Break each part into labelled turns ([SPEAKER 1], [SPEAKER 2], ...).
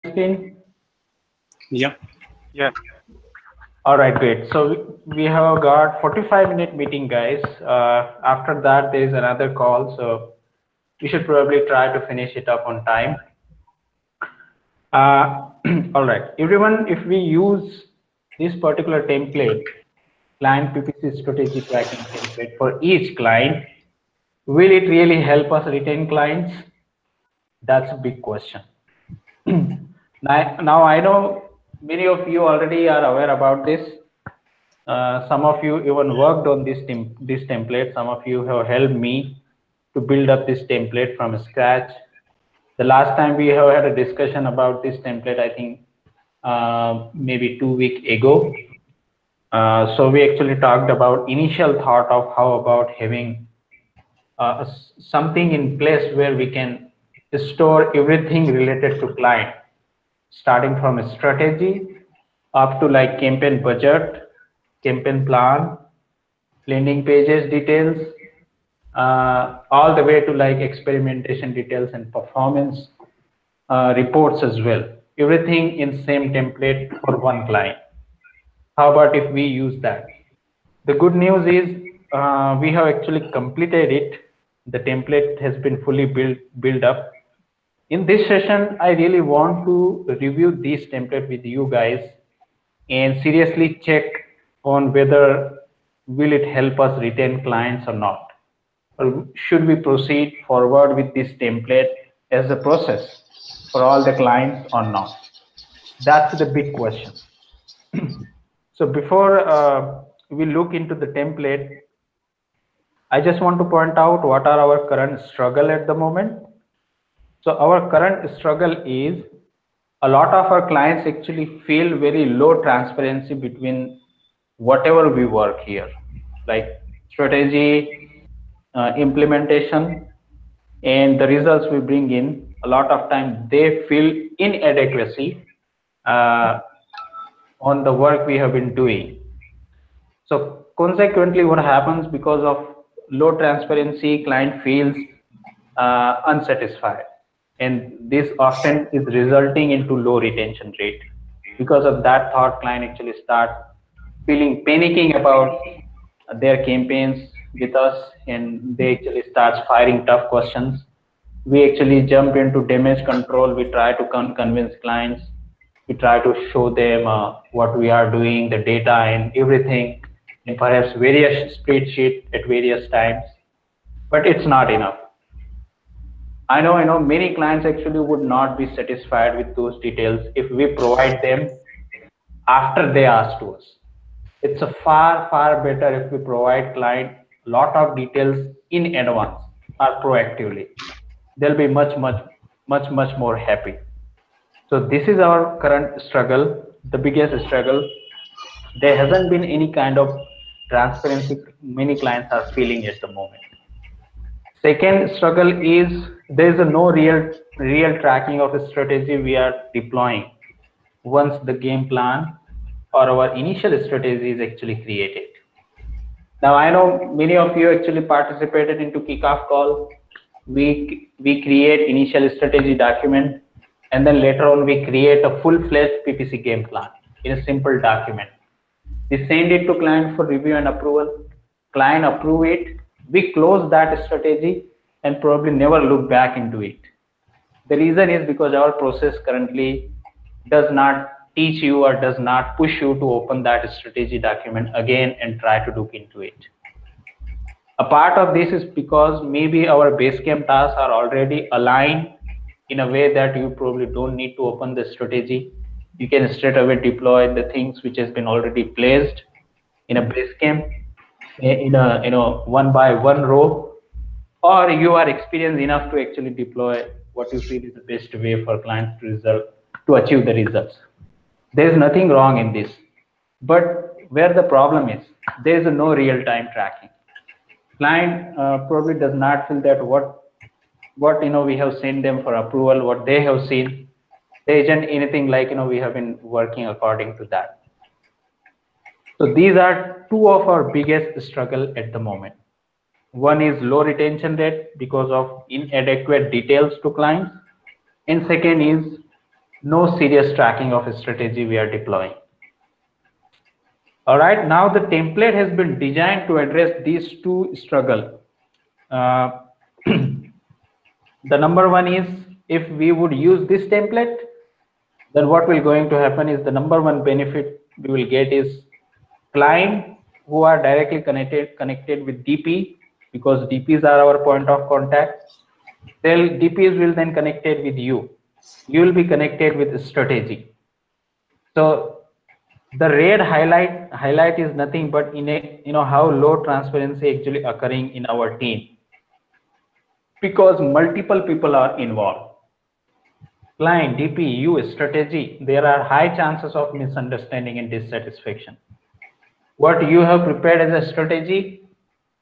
[SPEAKER 1] screen?
[SPEAKER 2] Yeah.
[SPEAKER 3] Yeah.
[SPEAKER 1] All right, great. So we have got 45-minute meeting, guys. After that, there is another call, so we should probably try to finish it up on time. Uh, all right, everyone, if we use this particular template, client PPC strategy tracking template for each client, will it really help us retain clients? That's a big question. Now I know many of you already are aware about this. Some of you even worked on this template. Some of you have helped me to build up this template from scratch. The last time we have had a discussion about this template, I think maybe 2 weeks ago. So we actually talked about initial thought of how about having something in place where we can store everything related to client, starting from a strategy up to like campaign budget, campaign plan, landing pages details, all the way to like experimentation details and performance reports as well. Everything in same template for one client. How about if we use that? The good news is we have actually completed it. The template has been fully built up. In this session, I really want to review this template with you guys and seriously check on whether will it help us retain clients or not, or should we proceed forward with this template as a process for all the clients or not. That's the big question. So before we look into the template, I just want to point out what are our current struggle at the moment. So our current struggle is a lot of our clients actually feel very low transparency between whatever we work here, like strategy, implementation, and the results we bring in. A lot of time they feel inadequacy uh, on the work we have been doing. So consequently, what happens because of low transparency, client feels unsatisfied, and this often is resulting into low retention rate. Because of that thought, client actually start feeling panicking about their campaigns with us, and they actually starts firing tough questions. We actually jump into damage control. We try to convince clients. We try to show them what we are doing, the data and everything, and perhaps various spreadsheet at various times, but it's not enough. I know many clients actually would not be satisfied with those details if we provide them after they ask to us. It's a far better if we provide client a lot of details in advance or proactively. They'll be much more happy. So this is our current struggle, the biggest struggle. There hasn't been any kind of transparency many clients are feeling at the moment. Second struggle is there is a no real tracking of a strategy we are deploying once the game plan or our initial strategy is actually created. Now I know many of you actually participated into kickoff call. We create initial strategy document, and then later on we create a full-fledged PPC game plan in a simple document. We send it to client for review and approval. Client approve it. We close that strategy and probably never look back into it. The reason is because our process currently does not teach you or does not push you to open that strategy document again and try to look into it. A part of this is because maybe our basecamp tasks are already aligned in a way that you probably don't need to open the strategy. You can straight away deploy the things which has been already placed in a basecamp in a one by one row, or you are experienced enough to actually deploy what you feel is the best way for clients to achieve the results. There is nothing wrong in this, but where the problem is, there is no real-time tracking. Client probably does not feel that what we have sent them for approval, what they have seen, there isn't anything like we have been working according to that. So these are two of our biggest struggle at the moment. One is low retention rate because of inadequate details to clients, and second is no serious tracking of a strategy we are deploying. All right, now the template has been designed to address these two struggles. Uh, the number one is, if we would use this template, then what will going to happen is the number one benefit we will get is client who are directly connected with DP, because DPs are our point of contact. DPs will then connected with you. You will be connected with strategy. So the red highlight is nothing but in a how low transparency actually occurring in our team, because multiple people are involved. Client, DP, you, strategy, there are high chances of misunderstanding and dissatisfaction. What you have prepared as a strategy,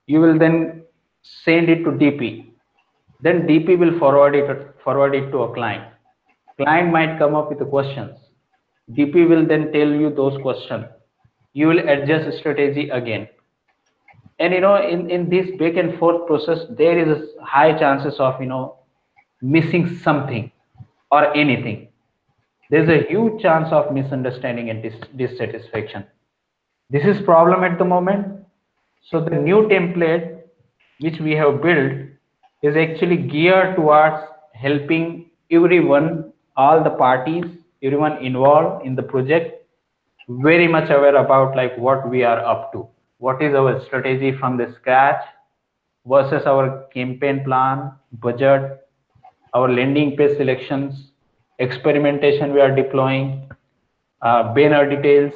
[SPEAKER 1] you will then send it to DP. Then DP will forward it to a client. Client might come up with the questions. DP will then tell you those questions. You will adjust strategy again. And in this back and forth process, there is a high chances of missing something or anything. There's a huge chance of misunderstanding and dissatisfaction. This is problem at the moment. So the new template which we have built is actually geared towards helping everyone, all the parties, everyone involved in the project, very much aware about like what we are up to, what is our strategy from the scratch versus our campaign plan, budget, our landing page selections, experimentation we are deploying, banner details,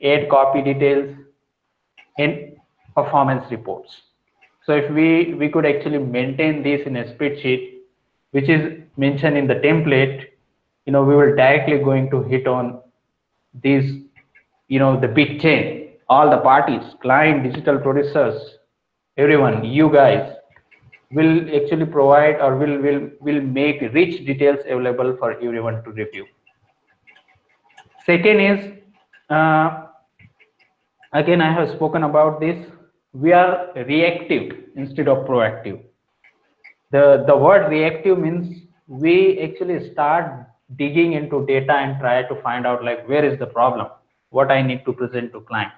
[SPEAKER 1] ad copy details, and performance reports. So if we could actually maintain this in a spreadsheet, which is mentioned in the template, we will directly going to hit on these, the big chain, all the parties, client, digital producers, everyone, you guys will actually provide or will make rich details available for everyone to review. Second is, again, I have spoken about this. We are reactive instead of proactive. The word reactive means we actually start digging into data and try to find out like where is the problem, what I need to present to client.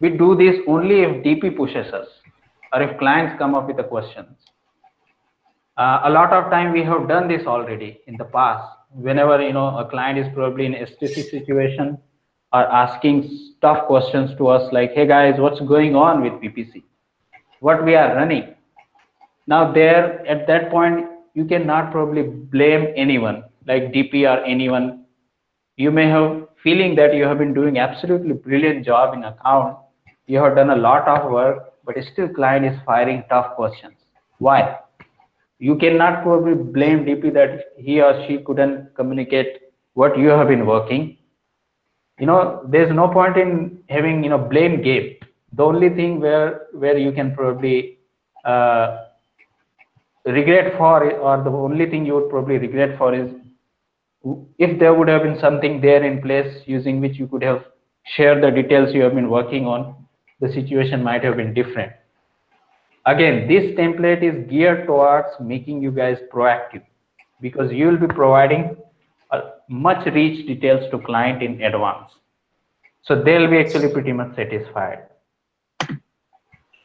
[SPEAKER 1] We do this only if DP pushes us or if clients come up with the questions. A lot of time we have done this already in the past. Whenever a client is probably in a STC situation or asking tough questions to us like, hey guys, what's going on with PPC, what we are running. Now there at that point you cannot probably blame anyone like DP or anyone. You may have feeling that you have been doing absolutely brilliant job in account, you have done a lot of work, but still client is firing tough questions. Why? You cannot probably blame DP that he or she couldn't communicate what you have been working. There's no point in having blame game. The only thing where you can probably regret for it, or the only thing you would probably regret for, is if there would have been something there in place using which you could have shared the details you have been working on, the situation might have been different. Again, this template is geared towards making you guys proactive, because you will be providing much rich details to client in advance. So they'll be actually pretty much satisfied.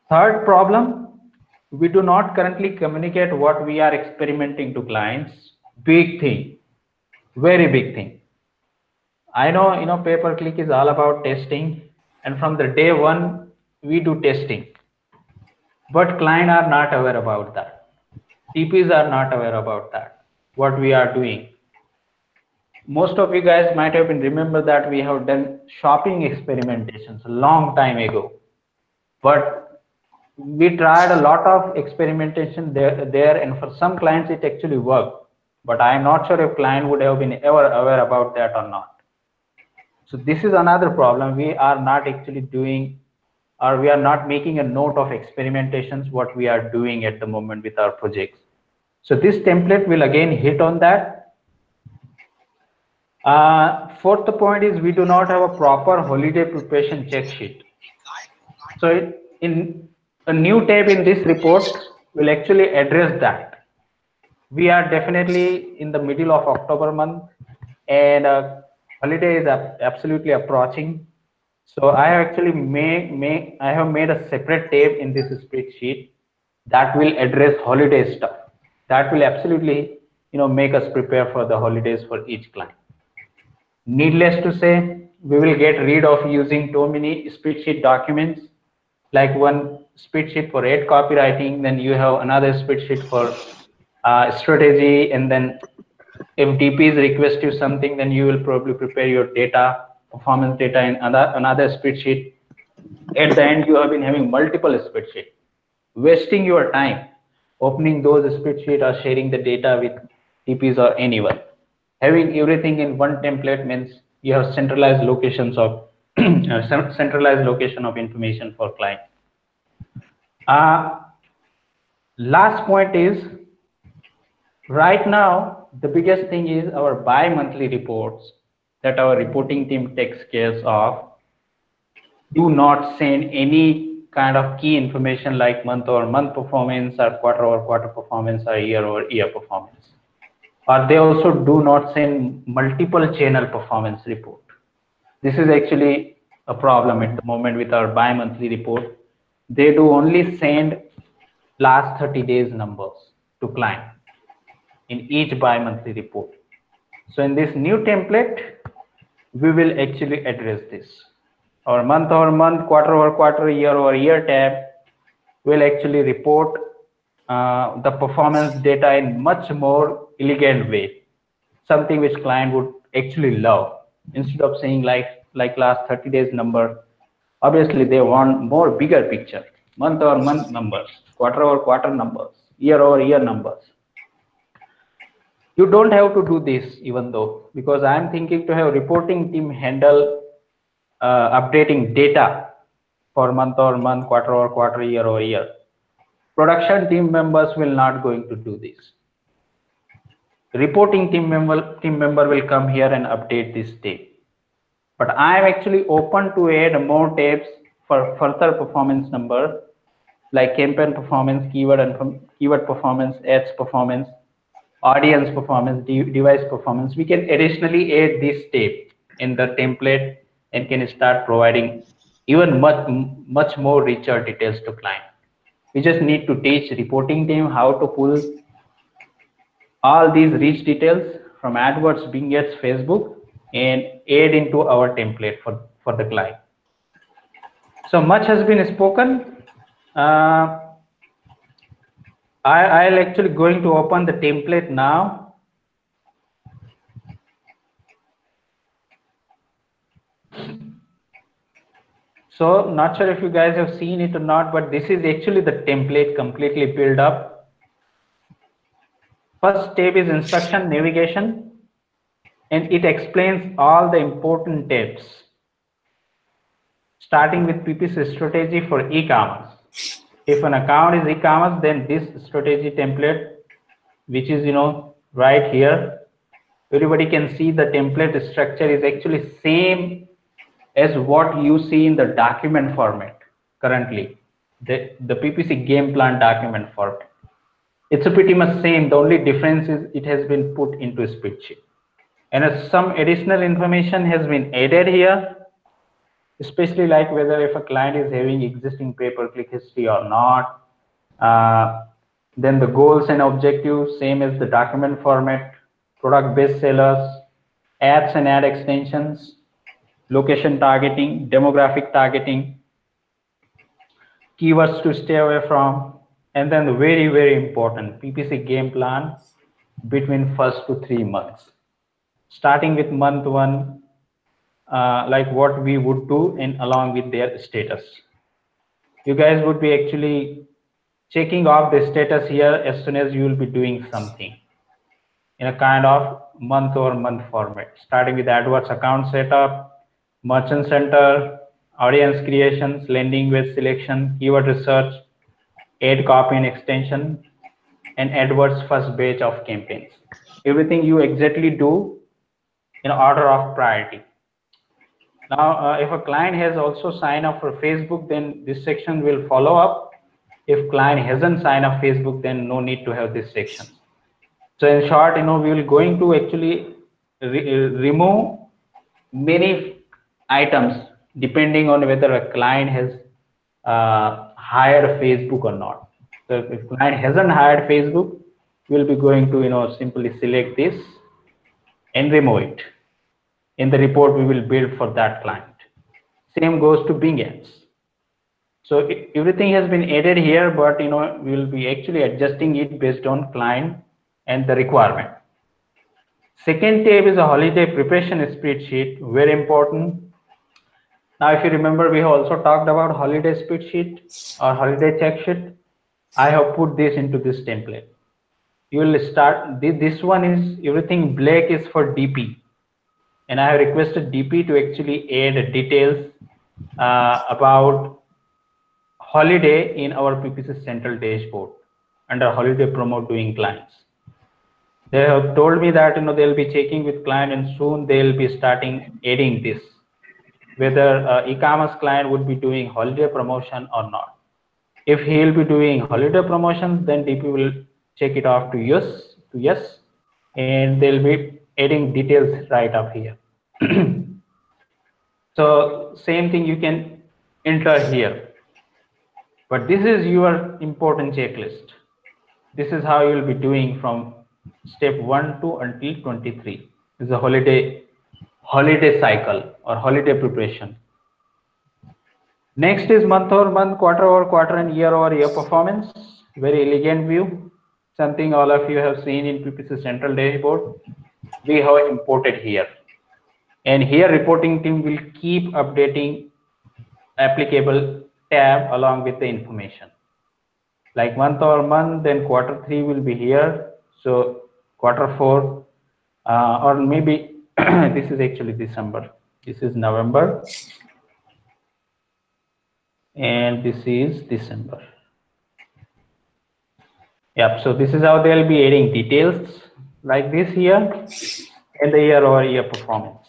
[SPEAKER 1] Third problem, we do not currently communicate what we are experimenting to clients. Big thing, very big thing. I know, pay-per-click is all about testing, and from the day one we do testing, but clients are not aware about that. TPs are not aware about that, what we are doing. Most of you guys might have been remember that we have done shopping experimentations a long time ago, but we tried a lot of experimentation there, and for some clients it actually worked, but I am not sure if client would have been ever aware about that or not. So this is another problem. We are not actually doing, or we are not making a note of experimentations, what we are doing at the moment with our projects. So this template will again hit on that. Fourth point is we do not have a proper holiday preparation check sheet. So in a new tab in this report will actually address that. We are definitely in the middle of October month. and holiday is absolutely approaching. So I have actually I have made a separate tab in this spreadsheet that will address holiday stuff. That will absolutely, make us prepare for the holidays for each client. Needless to say, we will get rid of using too many spreadsheet documents, like one spreadsheet for ad copywriting, then you have another spreadsheet for strategy, and then if DPs request you something, then you will probably prepare your data, performance data in another spreadsheet. At the end, you have been having multiple spreadsheets, wasting your time opening those spreadsheets or sharing the data with TPs or anyone. Having everything in one template means you have centralized locations of centralized location of information for client. Last point is, right now the biggest thing is our bi-monthly reports that our reporting team takes care of do not send any kind of key information like month over month performance or quarter performance or year over year performance. Or they also do not send multiple channel performance report. This is actually a problem at the moment with our bi-monthly report. They do only send last 30 days numbers to client in each bi-monthly report. So in this new template, we will actually address this. Our month over month, quarter over quarter, year over year tab will actually report the performance data in much more elegant way, something which client would actually love. Instead of saying like last 30 days number, obviously they want more bigger picture, month over month numbers, quarter over quarter numbers, year over year numbers. You don't have to do this, even though, because I'm thinking to have reporting team handle updating data for month over month, quarter over quarter, year over year. Production team members will not going to do this. Reporting team member will come here and update this tab. But I am actually open to add more tabs for further performance number, like campaign performance, keyword performance, ads performance, audience performance, device performance. We can additionally add this tab in the template and can start providing even much more richer details to client. We just need to teach reporting team how to pull all these rich details from AdWords, Bing Ads, Facebook, and add into our template for the client. So much has been spoken. I'll actually going to open the template now. So not sure if you guys have seen it or not, but this is actually the template completely built up. First tab is instruction navigation, and it explains all the important tabs, starting with PPC strategy for e-commerce. If an account is e-commerce, then this strategy template, which is right here, everybody can see the template structure is actually same as what you see in the document format currently, the PPC game plan document format. It's pretty much same. The only difference is it has been put into a spreadsheet, and some additional information has been added here, especially like whether if a client is having existing pay-per-click history or not. Then the goals and objectives, same as the document format, product bestsellers, ads and ad extensions, location targeting, demographic targeting, keywords to stay away from, and then the very, very important PPC game plan between 1st to 3 months, starting with month 1, like what we would do and along with their status. You guys would be actually checking off the status here as soon as you will be doing something in a kind of month over month format, starting with AdWords account setup, merchant center, audience creations, landing page selection, keyword research, ad copy and extension, and AdWords first batch of campaigns. Everything you exactly do in order of priority. Now, if a client has also signed up for Facebook, then this section will follow up. If client hasn't signed up Facebook, then no need to have this section. So in short, we will going to actually remove many items depending on whether a client has hired Facebook or not. So if client hasn't hired Facebook, we'll be going to simply select this and remove it. In the report we will build for that client. Same goes to Bing ads. So everything has been added here, but we will be actually adjusting it based on client and the requirement. Second tab is a holiday preparation spreadsheet, very important. Now, if you remember, we also talked about holiday spreadsheet or holiday check sheet. I have put this into this template. You will start, this one is everything black is for DP. And I have requested DP to actually add details about holiday in our PPC central dashboard under holiday promote doing clients. They have told me that they'll be checking with client and soon they'll be starting adding this, whether e-commerce client would be doing holiday promotion or not. If he'll be doing holiday promotions, then DP will check it off to yes, and they'll be adding details right up here. So same thing you can enter here, but this is your important checklist. This is how you will be doing from step 1 to until 23. This is a holiday cycle or holiday preparation. Next is month over month, quarter over quarter, and year over year performance. Very elegant view, something all of you have seen in PPC central dashboard. We have imported here, and here reporting team will keep updating applicable tab along with the information. Like month over month, then quarter 3 will be here. So quarter 4, or maybe this is actually December. This is November, and this is December. Yep. So this is how they'll be adding details like this here, and the year over year performance.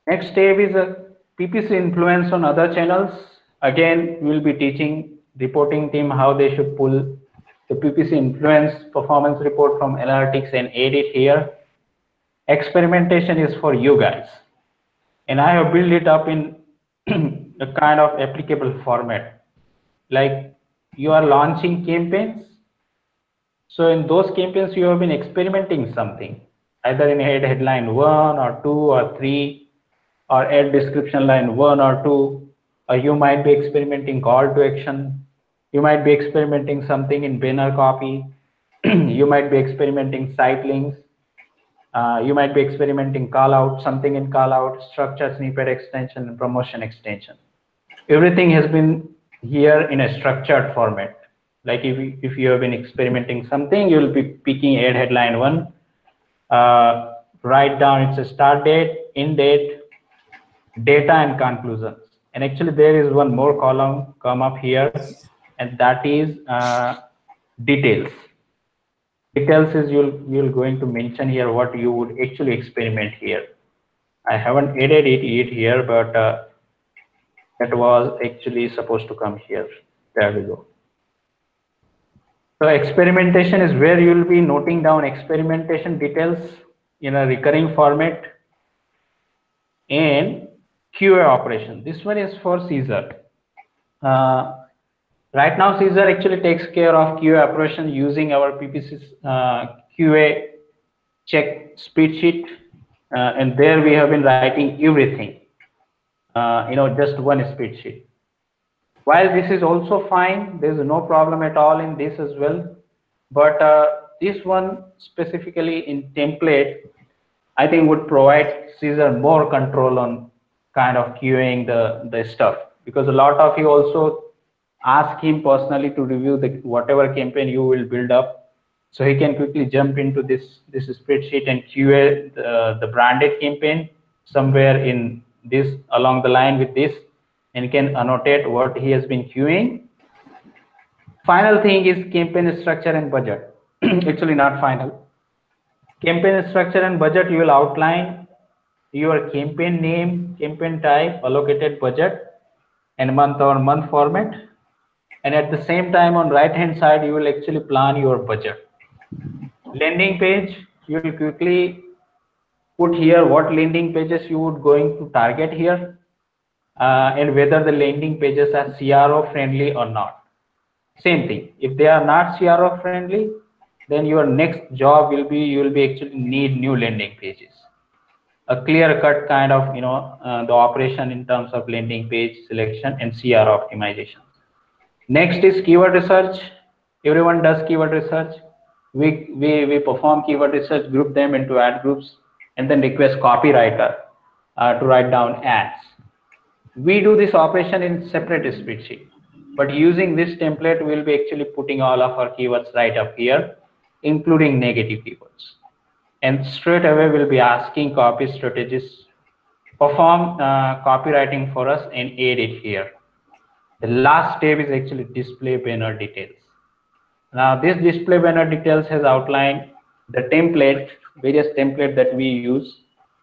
[SPEAKER 1] Next tab is a PPC influence on other channels. Again, we will be teaching reporting team how they should pull the PPC influence performance report from analytics and add it here. Experimentation is for you guys, and I have built it up in a kind of applicable format. Like you are launching campaigns, so in those campaigns you have been experimenting something, either in headline 1 or 2 or 3, or add description line 1 or 2, or you might be experimenting call to action. You might be experimenting something in banner copy. You might be experimenting site links. You might be experimenting call out, something in call out, structure, snippet extension, and promotion extension. Everything has been here in a structured format. Like if you have been experimenting something, you will be picking add headline 1, write down its a start date, end date, data, and conclusions. And actually there is one more column come up here, and that is details. Details is you're going to mention here what you would actually experiment here. I haven't added it yet here, but that was actually supposed to come here. There we go. So experimentation is where you'll be noting down experimentation details in a recurring format. And QA operation. This one is for Caesar. Right now, Caesar actually takes care of QA operation using our PPC QA check spreadsheet, and there we have been writing everything. Just one spreadsheet. While this is also fine, there is no problem at all in this as well. But this one specifically in template, I think would provide Caesar more control on kind of QAing the stuff, because a lot of you also ask him personally to review the whatever campaign you will build up, so he can quickly jump into this spreadsheet and QA the branded campaign somewhere in this along the line with this, and can annotate what he has been QAing. Final thing is campaign structure and budget. Actually not final. Campaign structure and budget, you will outline your campaign name, campaign type, allocated budget, and month or month format. And at the same time, on right hand side, you will actually plan your budget. Landing page, you will quickly put here what landing pages you would going to target here, and whether the landing pages are CRO friendly or not. Same thing. If they are not CRO friendly, then your next job will be you will be actually need new landing pages. A clear cut kind of the operation in terms of landing page selection and CRO optimization. Next is keyword research. Everyone does keyword research. We perform keyword research, group them into ad groups, and then request copywriter to write down ads. We do this operation in separate spreadsheet, but using this template, we'll be actually putting all of our keywords right up here, including negative keywords. And straight away, we'll be asking copy strategists perform copywriting for us and add it here. The last step is actually display banner details. Now, this display banner details has outlined the template, various template that we use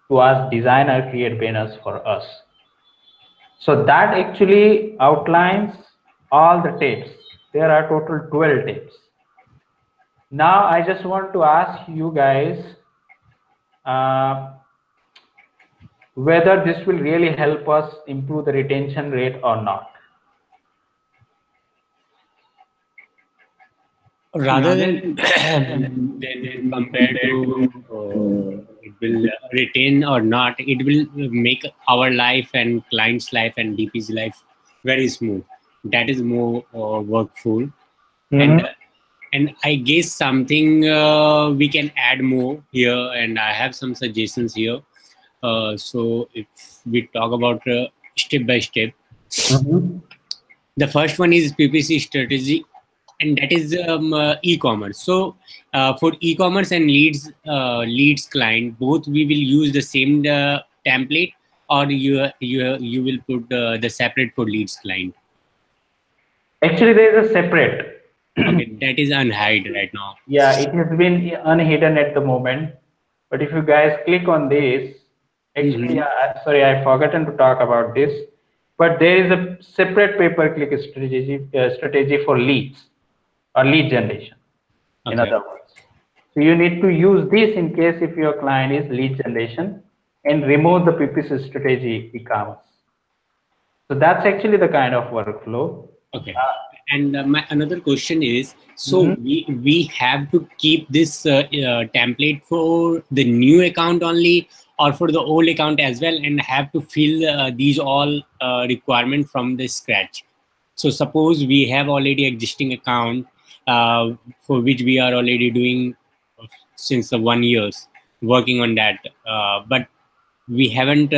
[SPEAKER 1] to ask designer create banners for us. So that actually outlines all the tips. There are total 12 tips. Now I just want to ask you guys whether this will really help us improve the retention rate or not.
[SPEAKER 2] Rather than compared to it will retain or not, it will make our life and client's life and DP's life very smooth. That is more workful. And I guess something we can add more here, and I have some suggestions here. So if we talk about step by step, the first one is PPC strategy, and that is e-commerce. So for e-commerce and leads client, both we will use the same template, or you will put the separate for leads client.
[SPEAKER 1] Actually, there is a separate.
[SPEAKER 2] Okay, that is unhide right now.
[SPEAKER 1] Yeah, it has been unhidden at the moment. But if you guys click on this, actually, sorry, I forgotten to talk about this. But there is a separate pay-per-click strategy for leads or lead generation. In other words, so you need to use this in case if your client is lead generation and remove the PPC strategy e-commerce. So that's actually the kind of workflow.
[SPEAKER 2] Okay. And my another question is, so we have to keep this template for the new account only, or for the old account as well, and have to fill these all requirements from the scratch. So suppose we have already existing account for which we are already doing since 1 year working on that, but we haven't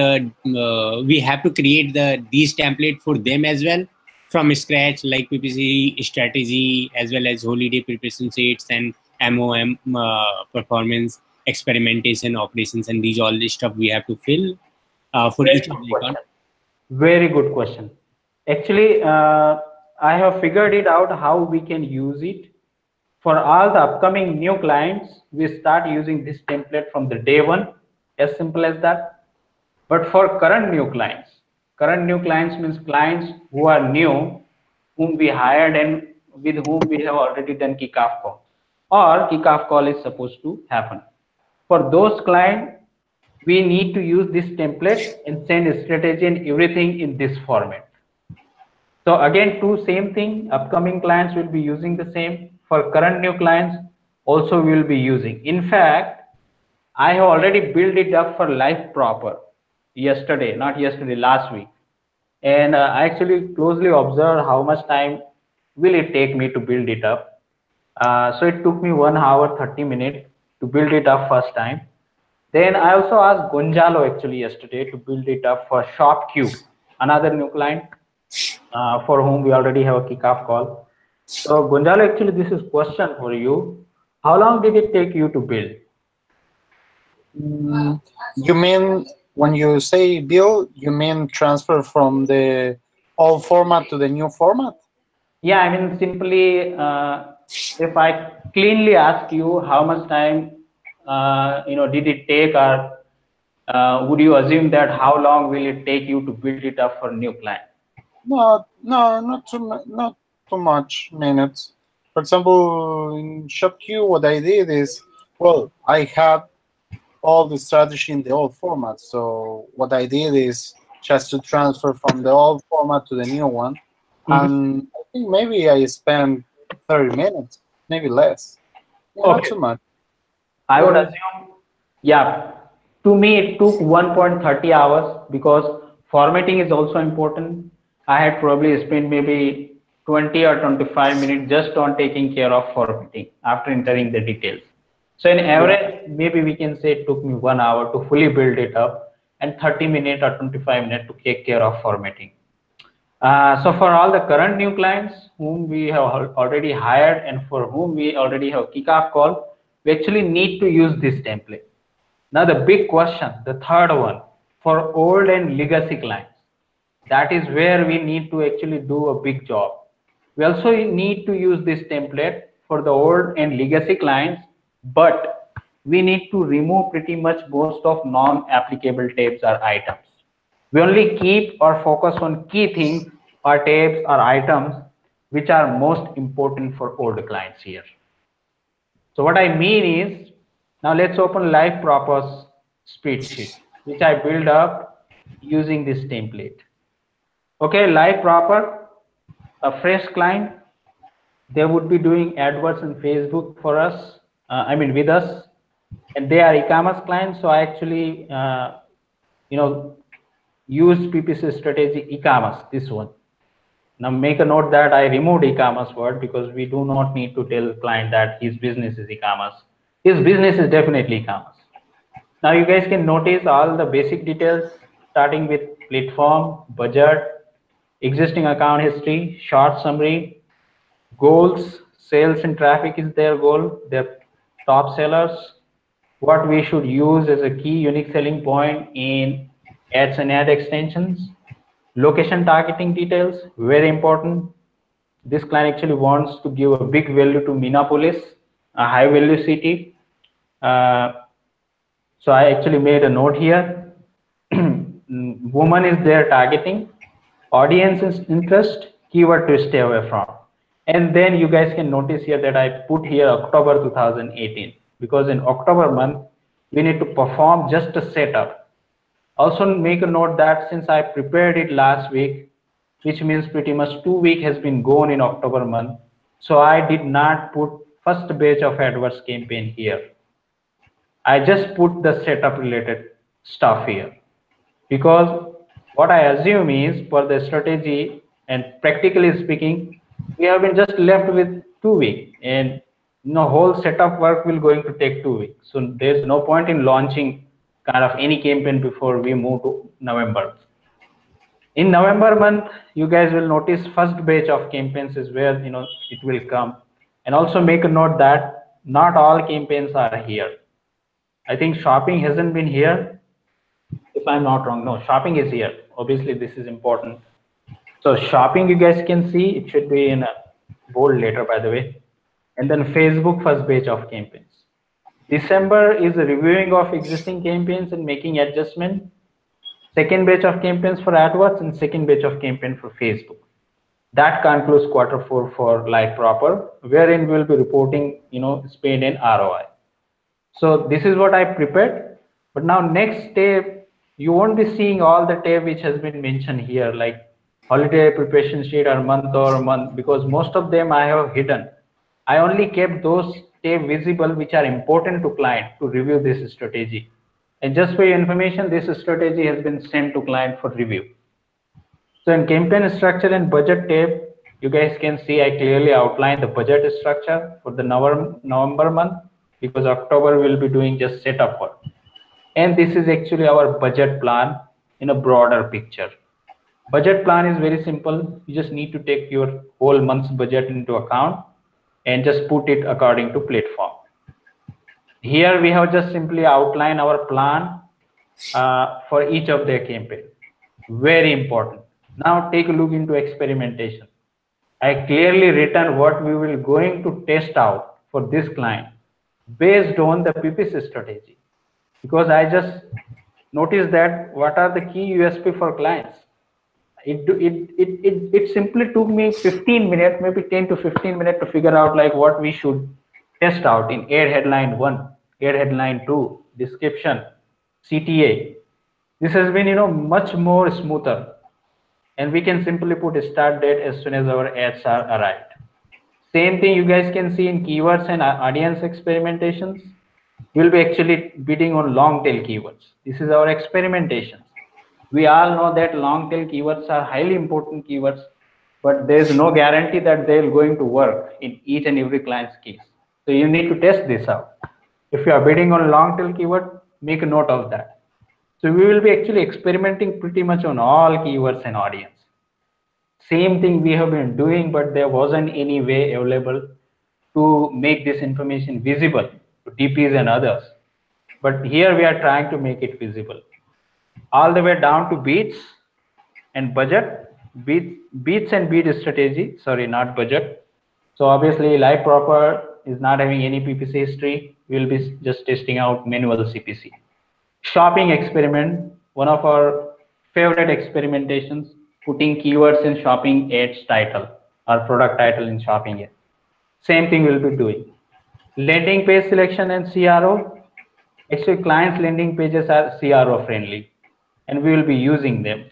[SPEAKER 2] we have to create these template for them as well from scratch, like PPC strategy as well as holiday preparation sets and MOM performance experimentation operations, and these all this stuff we have to fill for each of the account.
[SPEAKER 1] Very good question. Actually, I have figured it out how we can use it. For all the upcoming new clients, we start using this template from the day one, as simple as that. But for current new clients means clients who are new, whom we hired and with whom we have already done kickoff call, or kickoff call is supposed to happen. For those clients, we need to use this template and send a strategy and everything in this format. So again, same thing, upcoming clients will be using the same. For current new clients, also we will be using. In fact, I have already built it up for live proper last week. And I actually closely observed how much time will it take me to build it up. So it took me 1 hour, 30 minutes to build it up first time. Then I also asked Gonzalo actually yesterday to build it up for ShopQ, another new client for whom we already have a kickoff call. So Gonzalo, actually this is question for you. How long did it take you to build?
[SPEAKER 3] You mean when you say build, you mean transfer from the old format to the new format?
[SPEAKER 1] Yeah, I mean simply if I cleanly ask you how much time did it take, or would you assume that how long will it take you to build it up for new client?
[SPEAKER 3] No, not too much minutes. For example, in ShopQ, what I did is, well, I had all the strategy in the old format. So what I did is just to transfer from the old format to the new one. And I think maybe I spent 30 minutes, maybe less. Yeah, not
[SPEAKER 1] Okay.
[SPEAKER 3] too much.
[SPEAKER 1] I would
[SPEAKER 3] Well,
[SPEAKER 1] assume, yeah, to me it took 1.30 hours because formatting is also important. I had probably spent maybe 20 or 25 minutes just on taking care of formatting after entering the details. So in
[SPEAKER 3] yeah.
[SPEAKER 1] average, maybe we can say it took me 1 hour to fully build it up and 30 minutes or 25 minutes to take care of formatting. So for all the current new clients whom we have already hired and for whom we already have kickoff call, we actually need to use this template. Now the big question, the third one, for old and legacy clients, that is where we need to actually do a big job. We also need to use this template for the old and legacy clients, but we need to remove pretty much most of non-applicable tabs or items. We only keep or focus on key things or tabs or items which are most important for old clients here. So what I mean is, now let's open live proper spreadsheet, which I build up using this template. Okay, live proper, a fresh client, they would be doing AdWords and Facebook for us, with us, and they are e-commerce clients. So I actually, you know, use PPC strategy e-commerce, this one. Now make a note that I removed e-commerce word because we do not need to tell client that his business is e-commerce. His business is definitely e-commerce. Now you guys can notice all the basic details starting with platform, budget, existing account history, short summary, goals, sales and traffic is their goal, their top sellers, what we should use as a key unique selling point in ads and ad extensions, location targeting details, very important. This client actually wants to give a big value to Minneapolis, a high value city. Uh, so I actually made a note here. Woman is their targeting, audience is interest, keyword to stay away from. And then you guys can notice here that I put here October 2018 because in October month we need to perform just a setup. Also make a note that since I prepared it last week, which means pretty much 2 weeks has been gone in October month. So I did not put first batch of AdWords campaign here. I just put the setup related stuff here because what I assume is for the strategy and practically speaking, we have been just left with 2 weeks and whole setup work will going to take 2 weeks. So there's no point in launching kind of any campaign before we move to November. In November month, you guys will notice first batch of campaigns is where it will come, and also make a note that not all campaigns are here. I think shopping hasn't been here, if I'm not wrong. No, shopping is here. Obviously, this is important. So shopping, you guys can see it should be in a bold letter, by the way, and then Facebook first batch of campaigns. December is the reviewing of existing campaigns and making adjustment. Second batch of campaigns for AdWords and second batch of campaign for Facebook. That concludes Q4 for Live Proper, wherein we'll be reporting, spend and ROI. So this is what I prepared. But now next tab, you won't be seeing all the tab which has been mentioned here, like holiday preparation sheet or month, because most of them I have hidden. I only kept those tab visible which are important to client to review this strategy. And just for your information, this strategy has been sent to client for review. So in campaign structure and budget tab, you guys can see I clearly outlined the budget structure for the November month because October will be doing just setup work. And this is actually our budget plan in a broader picture. Budget plan is very simple. You just need to take your whole month's budget into account and just put it according to platform. Here we have just simply outlined our plan for each of their campaign. Very important. Now take a look into experimentation. I clearly written what we will going to test out for this client based on the PPC strategy, because I just noticed that what are the key USP for clients. It simply took me 15 minutes, maybe 10 to 15 minutes to figure out like what we should test out in air headline 1. get headline 2, description, CTA. This has been, much more smoother, and we can simply put a start date as soon as our ads are arrived. Same thing you guys can see in keywords and audience experimentations. We'll be actually bidding on long tail keywords. This is our experimentations. We all know that long tail keywords are highly important keywords, but there is no guarantee that they're going to work in each and every client's case. So you need to test this out. If you are bidding on long tail keyword, make a note of that. So we will be actually experimenting pretty much on all keywords and audience. Same thing we have been doing, but there wasn't any way available to make this information visible to DPs and others. But here we are trying to make it visible. All the way down to beats and budget, beats and beat strategy, sorry, not budget. So obviously live proper is not having any PPC history. We'll be just testing out manual CPC. Shopping experiment, one of our favorite experimentations, putting keywords in shopping ads title or product title in shopping ad. Same thing we'll be doing. Landing page selection and CRO. Actually, clients' landing pages are CRO friendly, and we will be using them.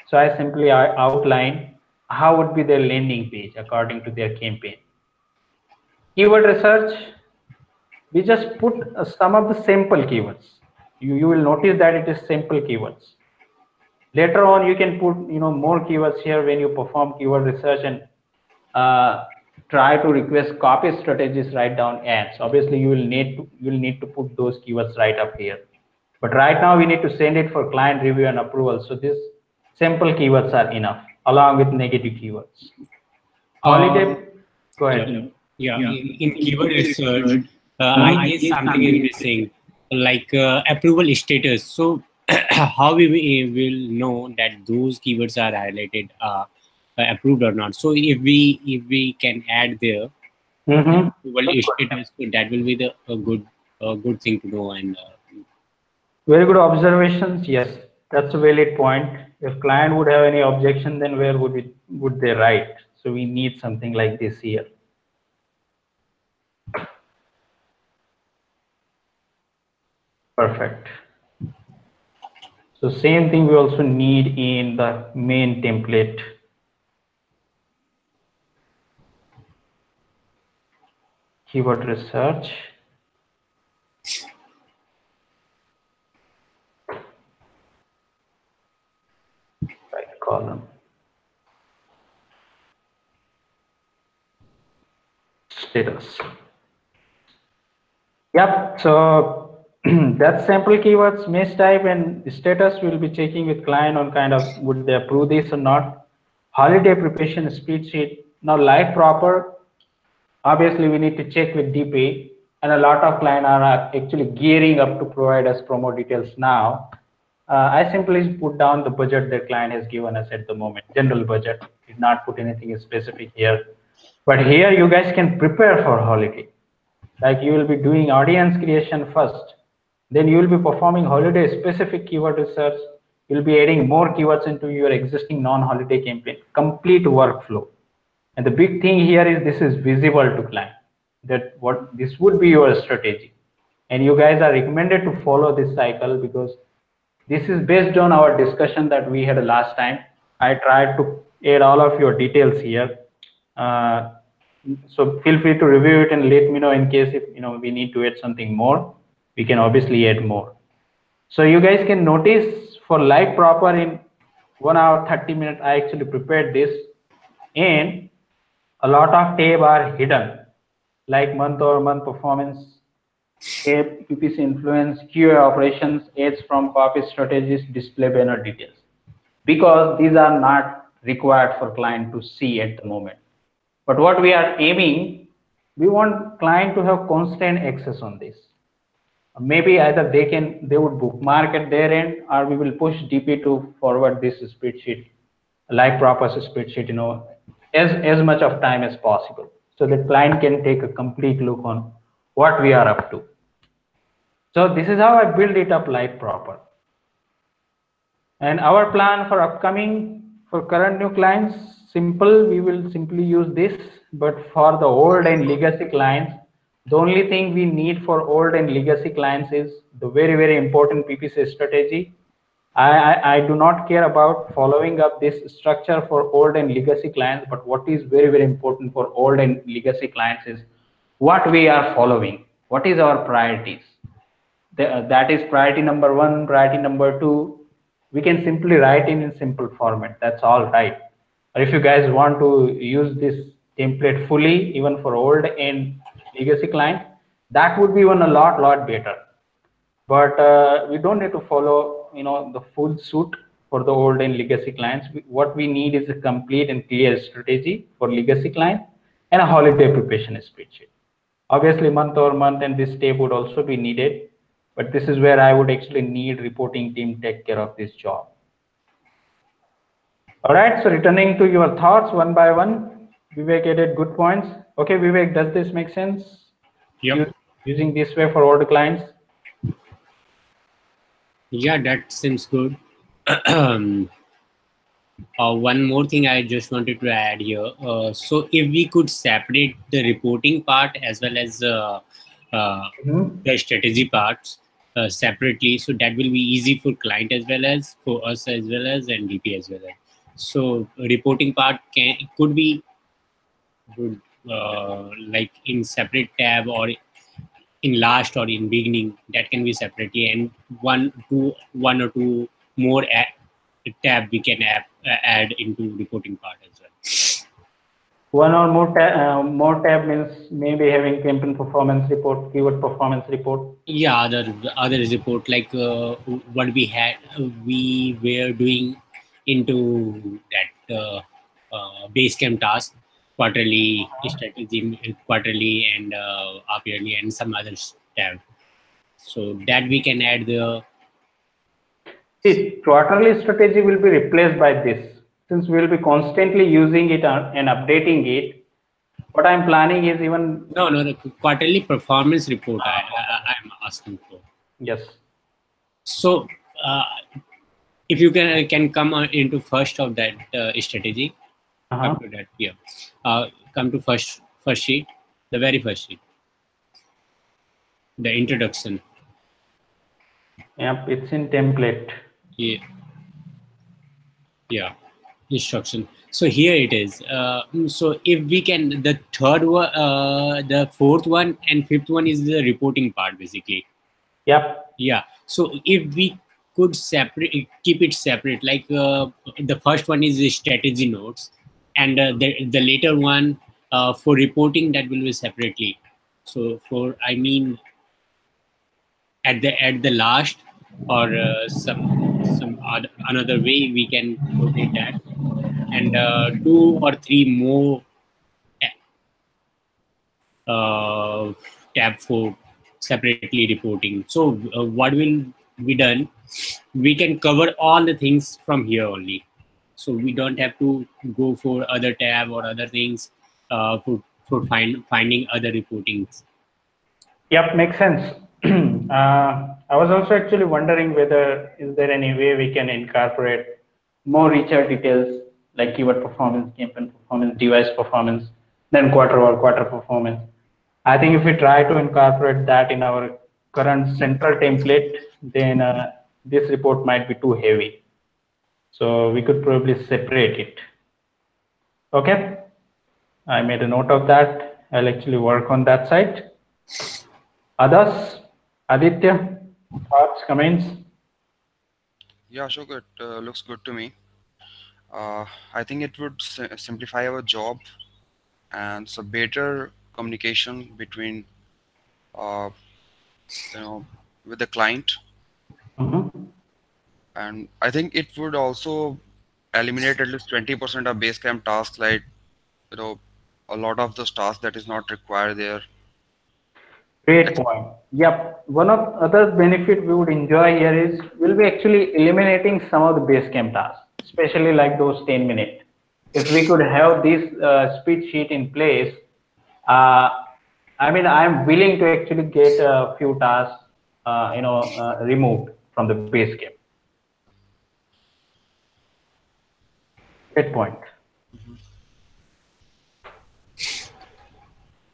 [SPEAKER 1] So I simply outline how would be their landing page according to their campaign. Keyword research, we just put some of the simple keywords. You will notice that it is simple keywords. Later on, you can put more keywords here when you perform keyword research and try to request copy strategies, write down ads. Obviously, you will need to put those keywords right up here. But right now, we need to send it for client review and approval. So these simple keywords are enough, along with negative keywords. Holiday, go ahead.
[SPEAKER 2] Yeah, in keyword research, I guess something is missing, like approval status. So how we will know that those keywords are highlighted, approved or not? So if we can add there approval status, so that will be a good thing to know. And
[SPEAKER 1] very good observations. Yes, that's a valid point. If client would have any objection, then where would they write? So we need something like this here. Perfect. So same thing we also need in the main template. Keyword research. Right column. Status. Yep. So that's sample keywords, mesh type, and status will be checking with client on kind of would they approve this or not. Holiday preparation speed sheet. Now live proper. Obviously, we need to check with DP, and a lot of clients are actually gearing up to provide us promo details now. I simply put down the budget that client has given us at the moment, general budget. Did not put anything specific here, but here you guys can prepare for holiday. Like you will be doing audience creation first, then you will be performing holiday specific keyword research. You'll be adding more keywords into your existing non-holiday campaign, complete workflow. And the big thing here is this is visible to client, that what this would be your strategy. And you guys are recommended to follow this cycle because this is based on our discussion that we had last time. I tried to add all of your details here. So feel free to review it and let me know in case if we need to add something more. We can obviously add more. So you guys can notice for live proper in 1 hour 30 minutes, I actually prepared this, and a lot of tab are hidden, like month-over-month performance, tab, PPC influence, QA operations, ads from copy strategies, display banner details, because these are not required for client to see at the moment. But what we are aiming, we want client to have constant access on this. Maybe either they would bookmark at their end, or we will push DP to forward this spreadsheet, live proper spreadsheet, as much of time as possible, so that client can take a complete look on what we are up to. So this is how I build it up live proper. And our plan for upcoming, for current new clients, simple, we will simply use this. But for the old and legacy clients, The only thing we need for old and legacy clients is the very, very important PPC strategy. I do not care about following up this structure for old and legacy clients, but what is very, very important for old and legacy clients is what we are following. What is our priorities? That is priority number one, priority number two. We can simply write in simple format. That's all right. Or if you guys want to use this template fully, even for old and legacy client, that would be even a lot better. But we don't need to follow, the full suit for the old and legacy clients. What we need is a complete and clear strategy for legacy client and a holiday preparation spreadsheet. Obviously, month over month and this step would also be needed, but this is where I would actually need reporting team take care of this job. All right, so returning to your thoughts one by one, Vivek added good points. Okay, Vivek, does this make sense?
[SPEAKER 2] Yep.
[SPEAKER 1] Using this way for all the clients?
[SPEAKER 2] Yeah, that seems good. One more thing I just wanted to add here. So if we could separate the reporting part as well as the strategy parts separately, so that will be easy for client as well as for us as well as NDP as well as. So reporting part could be good, like in separate tab or in last or in beginning. That can be separately, and one or two more tab we can add into reporting part as well.
[SPEAKER 1] One or more tab means maybe having campaign performance report, keyword performance report.
[SPEAKER 2] Yeah, other report like what we were doing into that Basecamp task, quarterly strategy, quarterly and half yearly and some others tab. So that we can add the.
[SPEAKER 1] See, quarterly strategy will be replaced by this. Since we will be constantly using it and updating it, what I'm planning is even.
[SPEAKER 2] No, the quarterly performance report I'm asking for.
[SPEAKER 1] Yes.
[SPEAKER 2] So if you can come into first of that strategy, come to that, yeah. Come to first sheet, the very first sheet, the introduction.
[SPEAKER 1] Yep, it's in template.
[SPEAKER 2] Yeah, instruction. So here it is. So if we can, the third one, the fourth one and fifth one is the reporting part basically.
[SPEAKER 1] Yep.
[SPEAKER 2] Yeah. So if we could keep it separate, like the first one is the strategy notes, and the later one for reporting, that will be separately. So at the last, or some another way we can rotate that, and two or three more tab for separately reporting. So what will be done? We can cover all the things from here only. So we don't have to go for other tab or other things for finding other reportings.
[SPEAKER 1] Yep, makes sense. I was also actually wondering whether is there any way we can incorporate more richer details like keyword performance, campaign performance, device performance, then quarter performance. I think if we try to incorporate that in our current central template, then this report might be too heavy. So we could probably separate it. Okay, I made a note of that. I'll actually work on that side. Others, Aditya, thoughts, comments?
[SPEAKER 4] Yeah, sure, good. Looks good to me. I think it would simplify our job, and so better communication between, uh, with the client. And I think it would also eliminate at least 20% of Basecamp tasks, like, a lot of those tasks that is not required there.
[SPEAKER 1] Great point. Yep. One of other benefit we would enjoy here is we'll be actually eliminating some of the base camp tasks, especially like those 10 minutes. If we could have this speed sheet in place, uh, I mean, I'm willing to actually get a few tasks, removed from the base camp. Great point.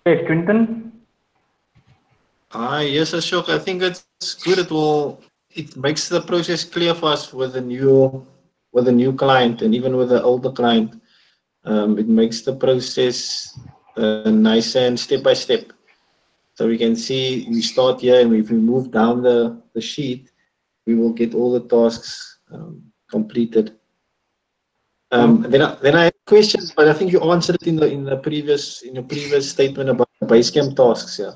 [SPEAKER 1] Great, Quinton.
[SPEAKER 5] Yes, Ashok. I think it's good. It makes the process clear for us with a new client and even with the older client. It makes the process nicer and step by step. So we can see we start here, and if we move down the sheet, we will get all the tasks completed. Then I have questions, but I think you answered it in your previous statement about the Basecamp tasks. Yeah.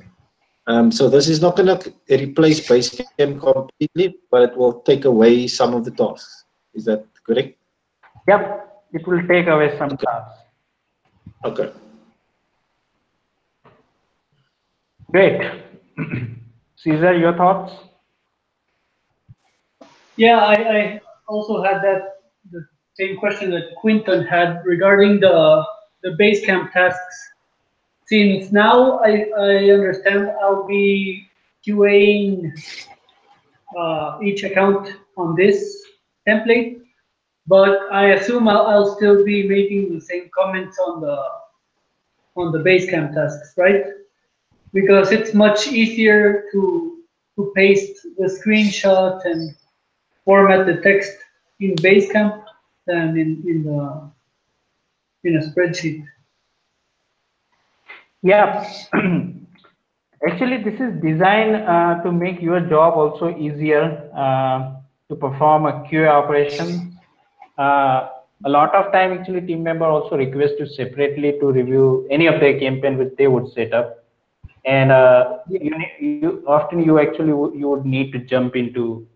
[SPEAKER 5] So this is not going to replace Basecamp completely, but it will take away some of the tasks. Is that correct?
[SPEAKER 1] Yep, it will take away some
[SPEAKER 5] Okay.
[SPEAKER 1] tasks.
[SPEAKER 5] Okay.
[SPEAKER 1] Great. Caesar, your thoughts?
[SPEAKER 6] Yeah, I also had the same question that Quinton had regarding the Basecamp tasks. Since now I understand I'll be QAing each account on this template, but I assume I'll still be making the same comments on the Basecamp tasks, right? Because it's much easier to paste the screenshot and format the text in Basecamp than in a spreadsheet.
[SPEAKER 1] Yeah. Actually, this is designed to make your job also easier to perform a QA operation. A lot of time, actually, team member also request you separately to review any of their campaign which they would set up, and you often you actually you would need to jump into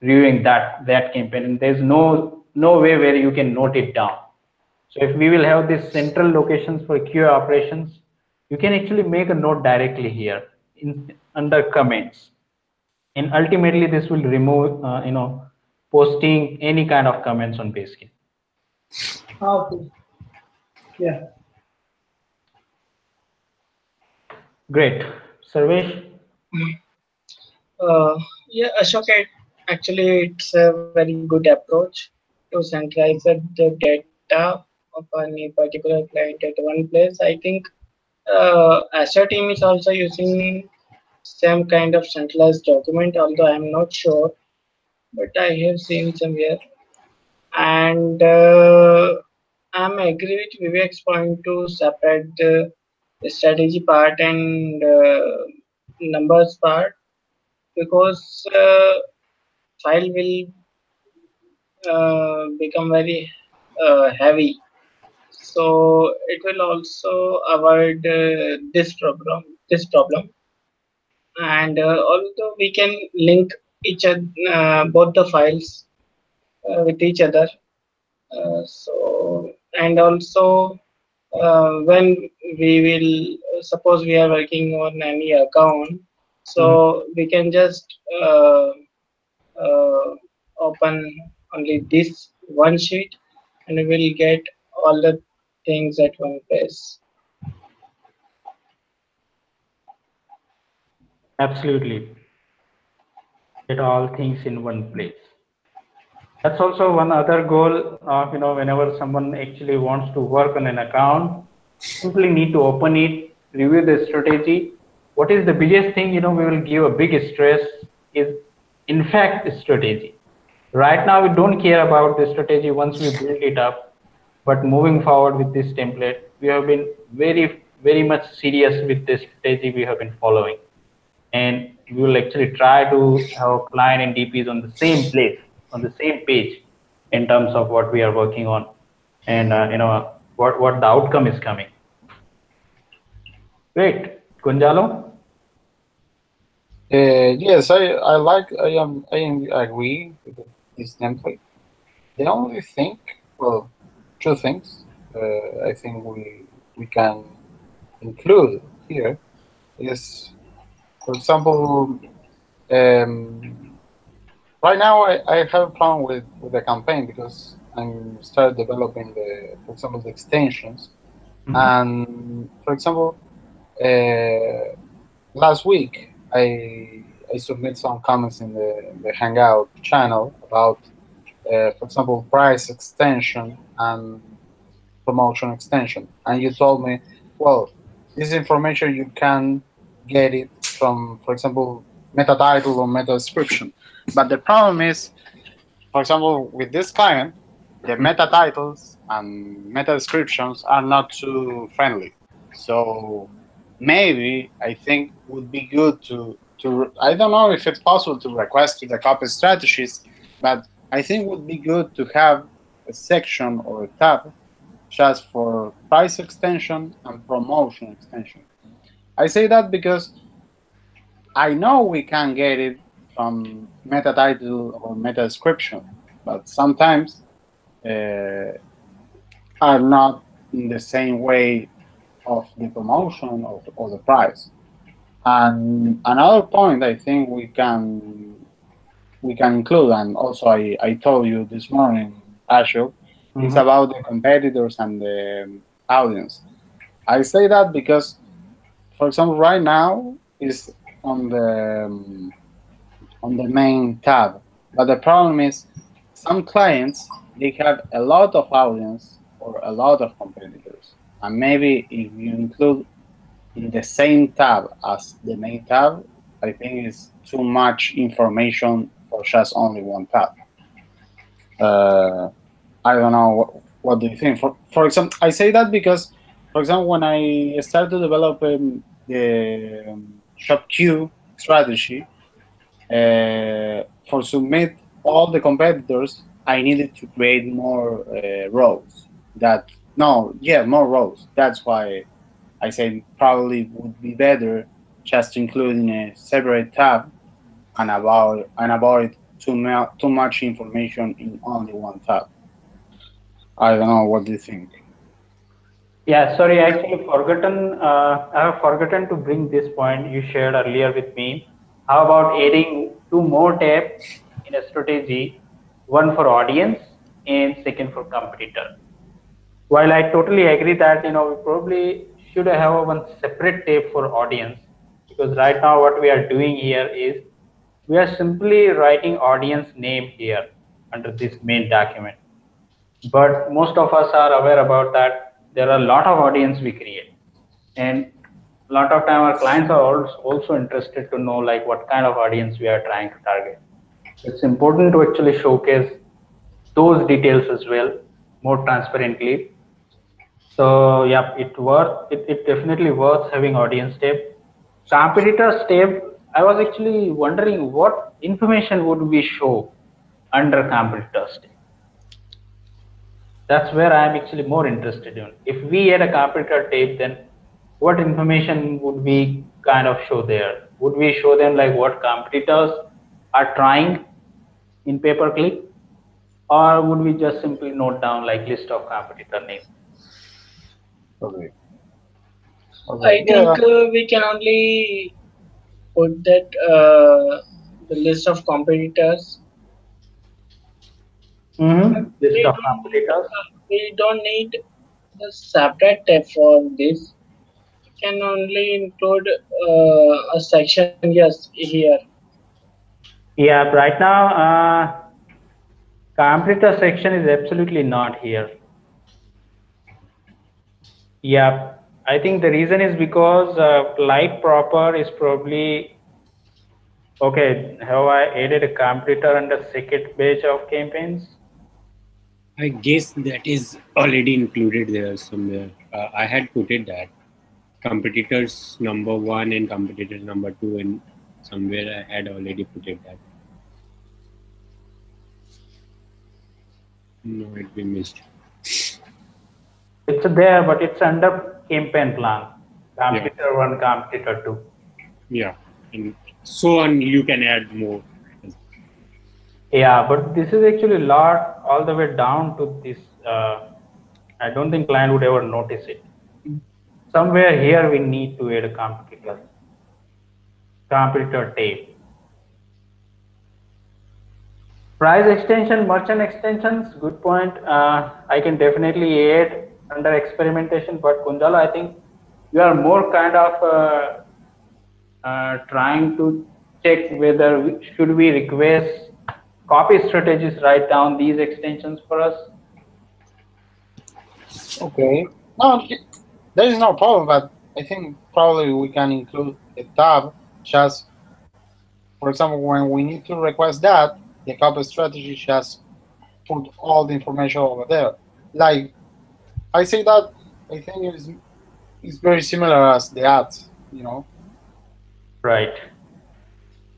[SPEAKER 1] reviewing that campaign, and there's no way where you can note it down. So if we will have these central locations for QA operations, you can actually make a note directly here in under comments, and ultimately this will remove posting any kind of comments on Basecamp.
[SPEAKER 6] Okay. Yeah.
[SPEAKER 1] Great, Sarvesh.
[SPEAKER 7] Yeah, Ashok, actually, it's a very good approach to centralize the data of any particular client at one place. I think Azure team is also using same kind of centralized document, although I'm not sure, but I have seen somewhere. And I'm agree with Vivek's point to separate the strategy part and numbers part because file will become very heavy. So it will also avoid this problem. And although we can link both the files with each other, so and also when we will suppose we are working on any account, so we can just uh, open only this one sheet and we will get all the things at one place.
[SPEAKER 1] Absolutely, get all things in one place. That's also one other goal of whenever someone actually wants to work on an account, simply need to open it, review the strategy. What is the biggest thing we will give a big stress is in fact strategy. Right now we don't care about the strategy once we build it up, but moving forward with this template, we have been very much serious with the strategy we have been following, and we will actually try to have client and DPs on the same place, on the same page, in terms of what we are working on, and what the outcome is coming. Great, Gonzalo.
[SPEAKER 3] Yes, I agree with this template. The only thing, well, two things I think we can include here is, for example, right now I have a problem with the campaign because I'm start developing for example, the extensions, and for example, last week I submit some comments in the Hangout channel about, for example, price extension and promotion extension, and you told me, well, this information you can get it from, for example, meta title or meta description. But the problem is, for example, with this client, the meta titles and meta descriptions are not too friendly. So maybe I think would be good to I don't know if it's possible to request to the copy strategies, but I think would be good to have a section or a tab just for price extension and promotion extension. I say that because I know we can get it from meta title or meta description, but sometimes uh, are not in the same way of the promotion or the price. And another point I think we can include, and also I told you this morning, Ashok, is about the competitors and the audience. I say that because, for example, right now is on the on the main tab, but the problem is some clients they have a lot of audience or a lot of competitors, and maybe if you include in the same tab as the main tab, I think it's too much information for just only one tab. I don't know what do you think. For example, I say that because, for example, when I started developing the shop queue strategy for submit all the competitors, I needed to create more rows. More rows. That's why I say probably would be better just to include in a separate tab and avoid too much information in only one tab. I don't know. What do you think?
[SPEAKER 1] Yeah, sorry, I actually forgotten. I have forgotten to bring this point you shared earlier with me. How about adding two more tabs in a strategy, one for audience and second for competitor? While I totally agree that we probably should have a one separate tab for audience, because right now what we are doing here is we are simply writing audience name here under this main document. But most of us are aware about that there are a lot of audience we create, and a lot of time our clients are also interested to know like what kind of audience we are trying to target. It's important to actually showcase those details as well more transparently. So yeah, it definitely worth having audience tab. Competitors tab, I was actually wondering what information would we show under competitors tab. That's where I'm actually more interested in. If we had a competitor tab, then what information would we kind of show there? Would we show them like what competitors are trying in pay per click, or would we just simply note down like list of competitor names?
[SPEAKER 3] Okay.
[SPEAKER 7] I
[SPEAKER 3] Yeah.
[SPEAKER 7] think we can only put that the list of competitors.
[SPEAKER 1] List
[SPEAKER 7] We
[SPEAKER 1] of
[SPEAKER 7] don't need
[SPEAKER 1] competitors.
[SPEAKER 7] we don't need a separate tab for this. We can only include a section. Yes, here.
[SPEAKER 1] Yeah, right now, competitor section is absolutely not here. Yeah, I think the reason is because light proper is probably okay. Have I added a competitor under second page of campaigns?
[SPEAKER 2] I guess that is already included there somewhere. I had put it that competitors number 1 and competitors number 2, and somewhere I had already put it that. No, it be missed.
[SPEAKER 1] It's there, but it's under campaign plan.
[SPEAKER 2] Yeah.
[SPEAKER 1] Competitor 1, competitor 2.
[SPEAKER 2] Yeah, and so on. You can add more.
[SPEAKER 1] Yeah, but this is actually a lot all the way down to this. I don't think client would ever notice it. Somewhere here we need to add a competitor tab. Price extension, merchant extensions, good point. I can definitely add under experimentation, but Kunjala, I think you are more kind of trying to check whether should we request copy strategies write down these extensions for us.
[SPEAKER 3] Okay. No, there is no problem, but I think probably we can include a tab just, for example, when we need to request that, the copy strategy just put all the information over there. Like I say that I think it's very similar as the ads, you know.
[SPEAKER 1] Right.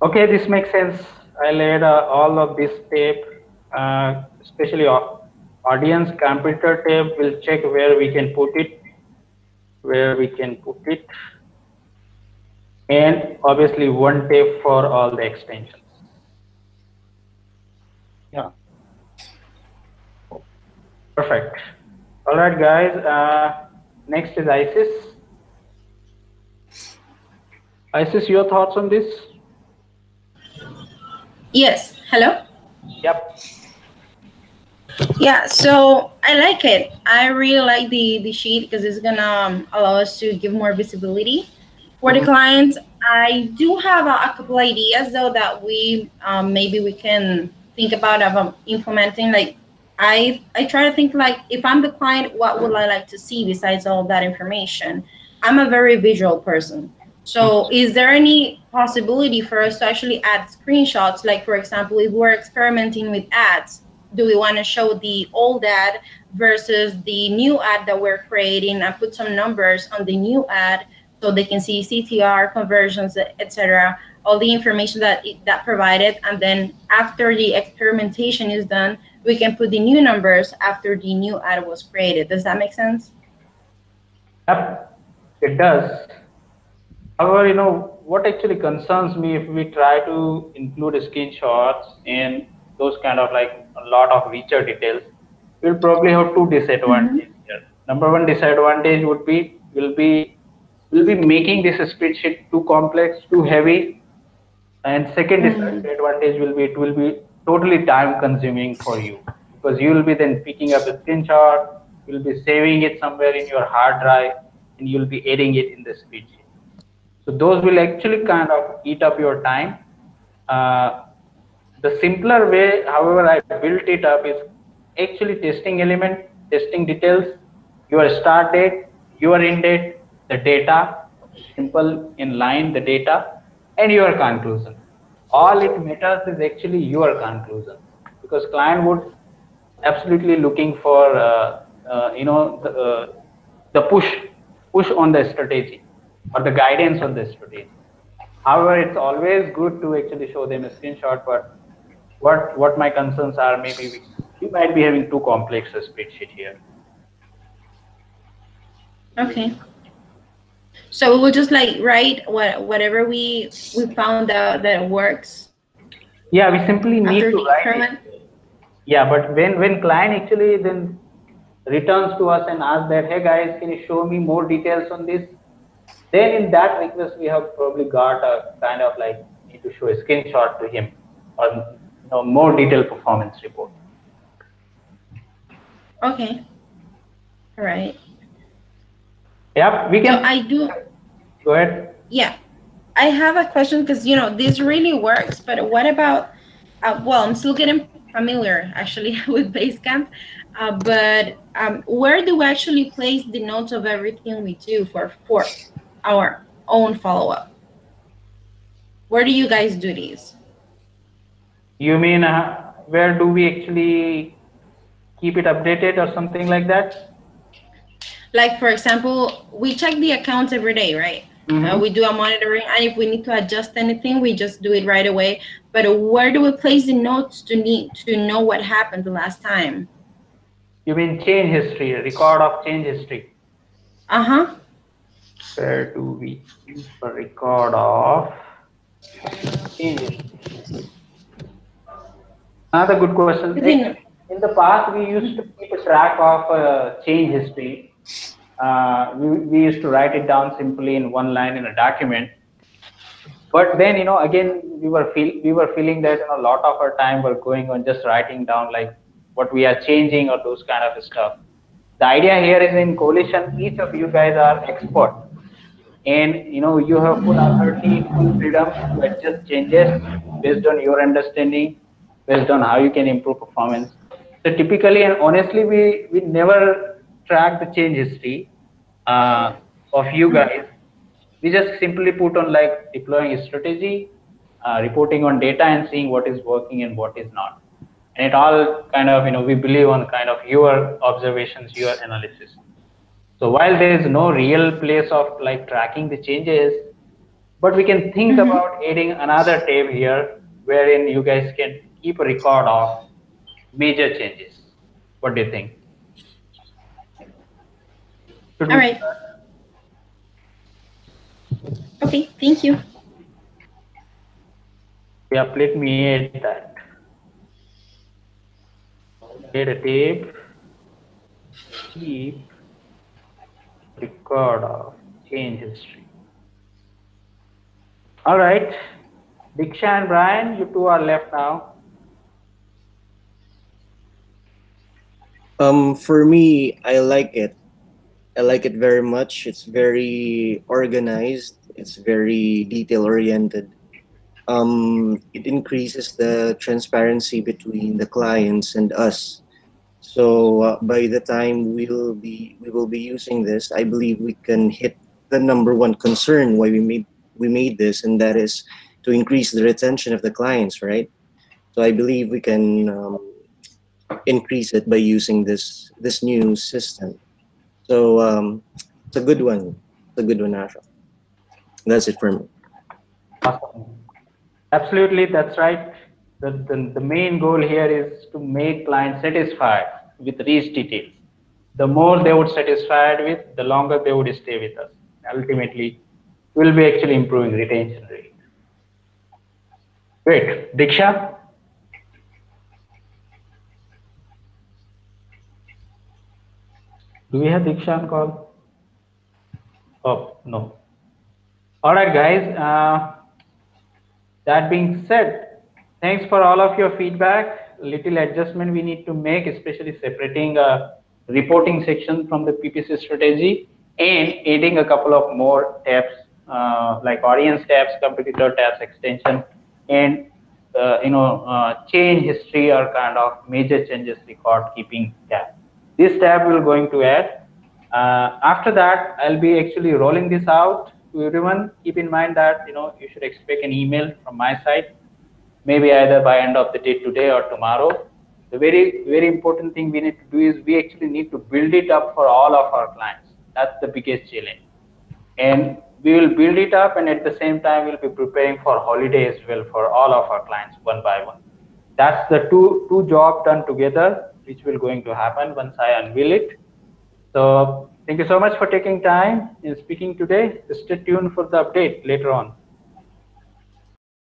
[SPEAKER 1] Okay, this makes sense. I'll add all of this tape, especially audience computer tape. We'll check where we can put it, and obviously one tape for all the extensions.
[SPEAKER 3] Yeah.
[SPEAKER 1] Perfect. All right, guys. Next is ISIS. ISIS, your thoughts on this?
[SPEAKER 8] Yes. Hello?
[SPEAKER 1] Yep.
[SPEAKER 8] Yeah, so I like it. I really like the sheet because it's gonna allow us to give more visibility for the clients. I do have a couple ideas though that we maybe we can think about of implementing. Like I try to think like if I'm the client, what would I like to see besides all of that information? I'm a very visual person. So is there any possibility for us to actually add screenshots? Like for example, if we're experimenting with ads, do we want to show the old ad versus the new ad that we're creating and put some numbers on the new ad so they can see CTR, conversions, etc., all the information that provided, and then after the experimentation is done, we can put the new numbers after the new ad was created. Does that make sense?
[SPEAKER 1] Yep, it does. However, what actually concerns me if we try to include screenshots and those kind of like a lot of richer details, we'll probably have two disadvantages here. Number one disadvantage would be we'll be making this spreadsheet too complex, too heavy, and second disadvantage will be it will be totally time consuming for you because you will be then picking up a screenshot, you'll be saving it somewhere in your hard drive, and you'll be adding it in the spreadsheet. So those will actually kind of eat up your time. The simpler way, however, I built it up is actually testing element, testing details, your start date, your end date, the data, simple in line, the data, and your conclusion. All it matters is actually your conclusion because client would absolutely looking for the push on the strategy or the guidance on the strategy. However, it's always good to actually show them a screenshot, but what my concerns are, maybe we might be having too complex a spreadsheet here.
[SPEAKER 8] Okay. So we will just like write whatever we found out that works.
[SPEAKER 1] Yeah, we simply need
[SPEAKER 8] after
[SPEAKER 1] to
[SPEAKER 8] the
[SPEAKER 1] write
[SPEAKER 8] experiment.
[SPEAKER 1] it. Yeah, but when client actually then returns to us and asks that, hey guys, can you show me more details on this? Then in that request, we have probably got a kind of like need to show a screenshot to him or more detailed performance report.
[SPEAKER 8] Okay. All right.
[SPEAKER 1] Yeah, we can.
[SPEAKER 8] So I do.
[SPEAKER 1] Go ahead.
[SPEAKER 8] Yeah, I have a question because this really works. But what about? Well, I'm still getting familiar actually with Basecamp, but where do we actually place the notes of everything we do for our own follow-up? Where do you guys do these?
[SPEAKER 1] You mean where do we actually keep it updated or something like that?
[SPEAKER 8] Like, for example, we check the accounts every day, right? We do a monitoring, and if we need to adjust anything, we just do it right away. But where do we place the notes to know what happened the last time?
[SPEAKER 1] You mean change history, record of change history?
[SPEAKER 8] Uh-huh.
[SPEAKER 1] Where do we keep a record of change history? Another good question. In the past, we used to keep a track of change history. We used to write it down simply in one line in a document. But then, again, we were feeling that a lot of our time were going on just writing down like what we are changing or those kind of stuff. The idea here is in coalition, each of you guys are expert, and you have full authority, full freedom to adjust changes based on your understanding, based on how you can improve performance. So typically and honestly, we never track the change history of you guys. We just simply put on like deploying a strategy, reporting on data, and seeing what is working and what is not. And it all kind of, we believe on kind of your observations, your analysis. So while there is no real place of like tracking the changes, but we can think about adding another tab here wherein you guys can keep a record of major changes. What do you think?
[SPEAKER 8] All right. Okay, thank you.
[SPEAKER 1] Yeah, let me add that. Add a tab, keep record of change history. All right, Diksha and Brian, you two are left now.
[SPEAKER 9] For me, I like it. I like it very much. It's very organized. It's very detail oriented. It increases the transparency between the clients and us. So by the time we will be using this, I believe we can hit the number one concern why we made this, and that is to increase the retention of the clients, right? So I believe we can increase it by using this new system. So it's a good one. It's a good one, Asha. That's it for me.
[SPEAKER 1] Awesome. Absolutely, that's right. The main goal here is to make clients satisfied with rich details. The more they would satisfied with, the longer they would stay with us. Ultimately, we'll be actually improving retention rate. Great. Diksha? Do we have Diksha on call? Oh, no. All right, guys. That being said, thanks for all of your feedback. Little adjustment we need to make, especially separating a reporting section from the PPC strategy and adding a couple of more tabs like audience tabs, competitor tabs, extension, and change history or kind of major changes record keeping tab. This tab we're going to add. After that, I'll be actually rolling this out to everyone. Keep in mind that you should expect an email from my side, maybe either by end of the day today or tomorrow. The very important thing we need to do is we actually need to build it up for all of our clients. That's the biggest challenge, and we will build it up, and at the same time we'll be preparing for holiday as well for all of our clients one by one. That's the two jobs done together, which will going to happen once I unveil it. So thank you so much for taking time and speaking today. Stay tuned for the update later on.